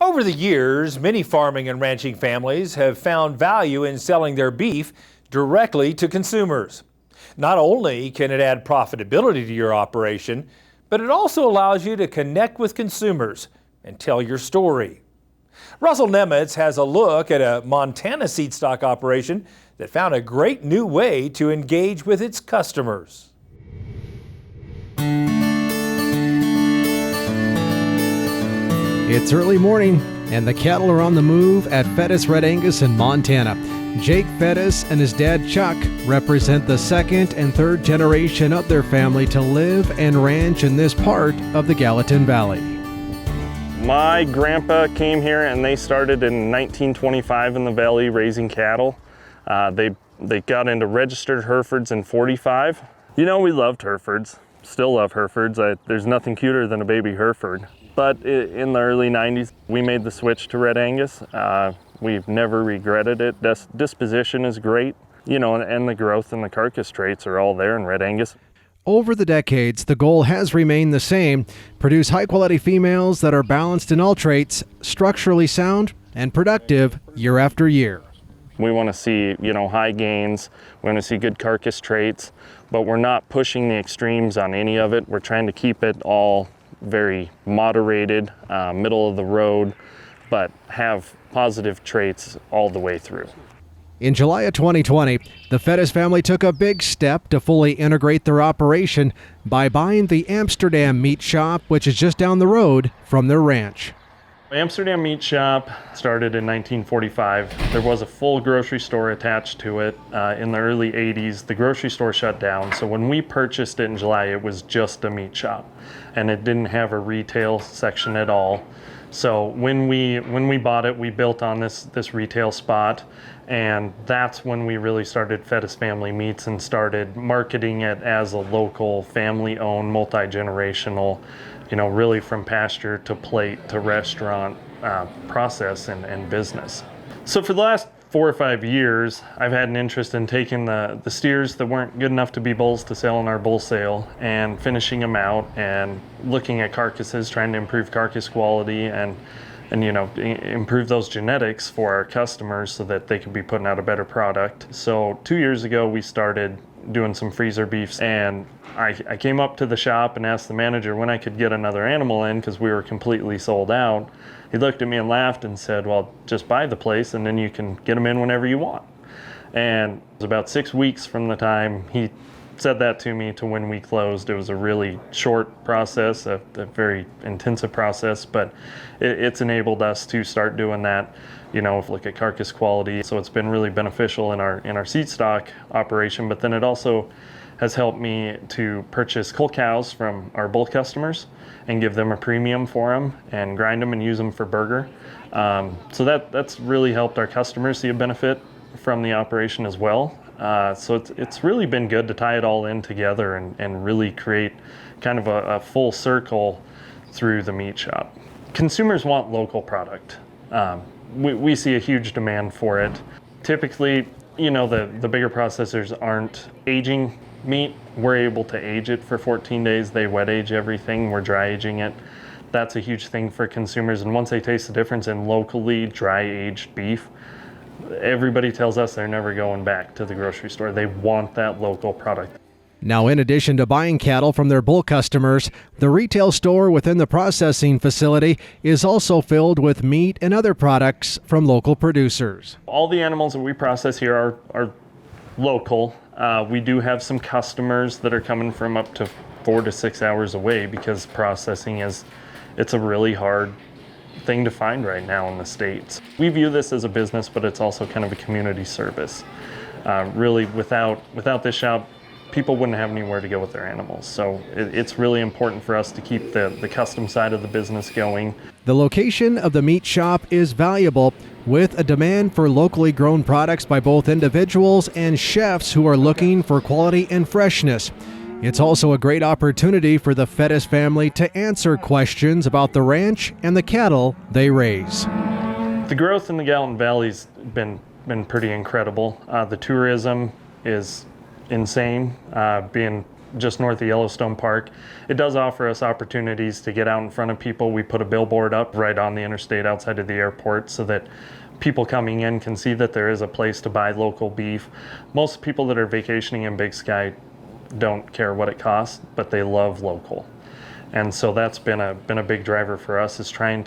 Over the years, many farming and ranching families have found value in selling their beef directly to consumers. Not only can it add profitability to your operation, but it also allows you to connect with consumers and tell your story. Russell Nemitz has a look at a Montana seedstock operation that found a great new way to engage with its customers. It's early morning, and the cattle are on the move at Fettis Red Angus in Montana. Jake Fettis and his dad Chuck represent the second and third generation of their family to live and ranch in this part of the Gallatin Valley. My grandpa came here and they started in 1925 in the valley raising cattle. They got into registered Herefords in 45. You know, we loved Herefords, still love Herefords. There's nothing cuter than a baby Hereford. But in the early 90s, we made the switch to Red Angus. We've never regretted it. Disposition is great, you know, and the growth and the carcass traits are all there in Red Angus. Over the decades, the goal has remained the same: produce high-quality females that are balanced in all traits, structurally sound, and productive year after year. We want to see, you know, high gains. We want to see good carcass traits, but we're not pushing the extremes on any of it. We're trying to keep it all very moderated, middle of the road, but have positive traits all the way through. In July of 2020, the Fettis family took a big step to fully integrate their operation by buying the Amsterdam Meat Shop, which is just down the road from their ranch. Amsterdam Meat Shop started in 1945. There was a full grocery store attached to it. In the early 80s, the grocery store shut down. So when we purchased it in July, it was just a meat shop, and it didn't have a retail section at all. So when we bought it, we built on this retail spot, and that's when we really started Fettis Family Meats and started marketing it as a local, family-owned, multi-generational, you know, really from pasture to plate to restaurant process and business. So for the last 4 or 5 years, I've had an interest in taking the steers that weren't good enough to be bulls to sell in our bull sale and finishing them out and looking at carcasses, trying to improve carcass quality and you know, improve those genetics for our customers so that they could be putting out a better product. So 2 years ago, we started doing some freezer beefs, and I came up to the shop and asked the manager when I could get another animal in because we were completely sold out. He looked at me and laughed and said, well, just buy the place and then you can get them in whenever you want. And it was about 6 weeks from the time he said that to me to when we closed. It was a really short process, a very intensive process, but it's enabled us to start doing that, you know, look at carcass quality. So it's been really beneficial in our seed stock operation, but then it also has helped me to purchase cull cows from our bull customers and give them a premium for them and grind them and use them for burger. So that's really helped our customers see a benefit from the operation as well. So it's really been good to tie it all in together and really create kind of a full circle through the meat shop. Consumers want local product. We see a huge demand for it. Typically, you know, the bigger processors aren't aging meat. We're able to age it for 14 days. They wet age everything. We're dry aging it. That's a huge thing for consumers. And once they taste the difference in locally dry aged beef, everybody tells us they're never going back to the grocery store. They want that local product. Now, in addition to buying cattle from their bull customers, the retail store within the processing facility is also filled with meat and other products from local producers. All the animals that we process here are local. We do have some customers that are coming from up to 4 to 6 hours away because processing it's a really hard thing to find right now in the States. We view this as a business, but it's also kind of a community service. Really, without this shop, people wouldn't have anywhere to go with their animals. So it's really important for us to keep the custom side of the business going. The location of the meat shop is valuable, with a demand for locally grown products by both individuals and chefs who are looking for quality and freshness. It's also a great opportunity for the Fettis family to answer questions about the ranch and the cattle they raise. The growth in the Gallatin Valley's been pretty incredible. The tourism is insane. Being just north of Yellowstone Park. It does offer us opportunities to get out in front of people. We put a billboard up right on the interstate outside of the airport so that people coming in can see that there is a place to buy local beef. Most people that are vacationing in Big Sky don't care what it costs, but they love local. And so that's been a big driver for us, is trying